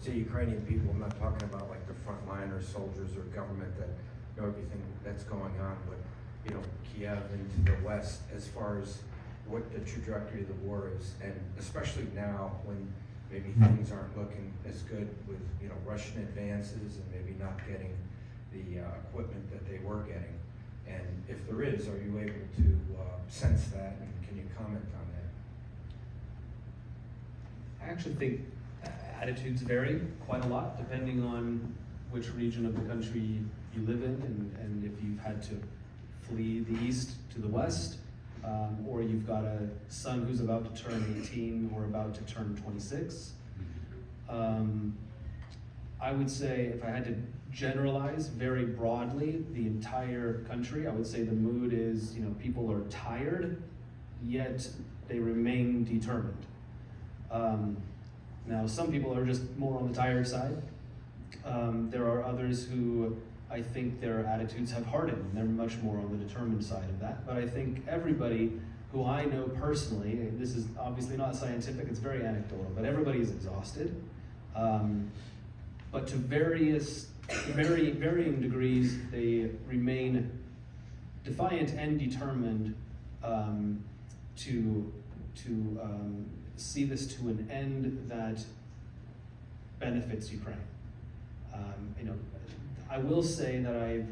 say Ukrainian people, I'm not talking about like the frontliners, soldiers or government that know everything that's going on, but you know, Kiev into the west as far as what the trajectory of the war is, and especially now when maybe things aren't looking as good with, you know, Russian advances and maybe not getting the equipment that they were getting. And if there is, are you able to sense that, and can you comment on that? I actually think attitudes vary quite a lot depending on which region of the country you live in, and if you've had to flee the east to the west, or you've got a son who's about to turn 18 or about to turn 26. I would say, if I had to generalize very broadly the entire country, I would say the mood is, you know, people are tired, yet they remain determined. Now, some people are just more on the tired side. There are others who I think their attitudes have hardened, and they're much more on the determined side of that. But I think everybody who I know personally, this is obviously not scientific, it's very anecdotal, but everybody is exhausted. But to varying degrees, they remain defiant and determined to see this to an end that benefits Ukraine. You know, I will say that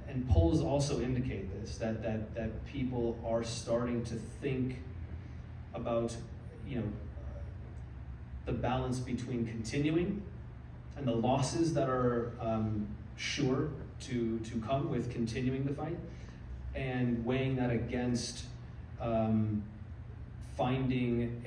and polls also indicate this, that people are starting to think about, you know, the balance between continuing and the losses that are sure to come with continuing the fight, and weighing that against finding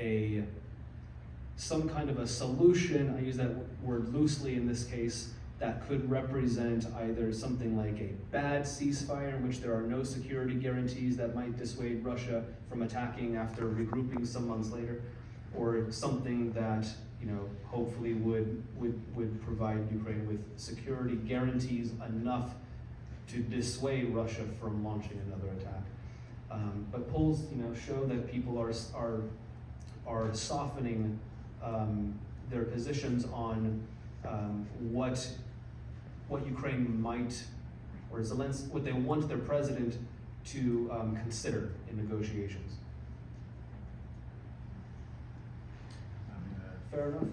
some kind of a solution, I use that word loosely in this case, that could represent either something like a bad ceasefire in which there are no security guarantees that might dissuade Russia from attacking after regrouping some months later, or something that, you know, hopefully would provide Ukraine with security guarantees enough to dissuade Russia from launching another attack. But polls, you know, show that people are softening their positions on what Ukraine might, or Zelensky, what they want their president to consider in negotiations. Fair enough.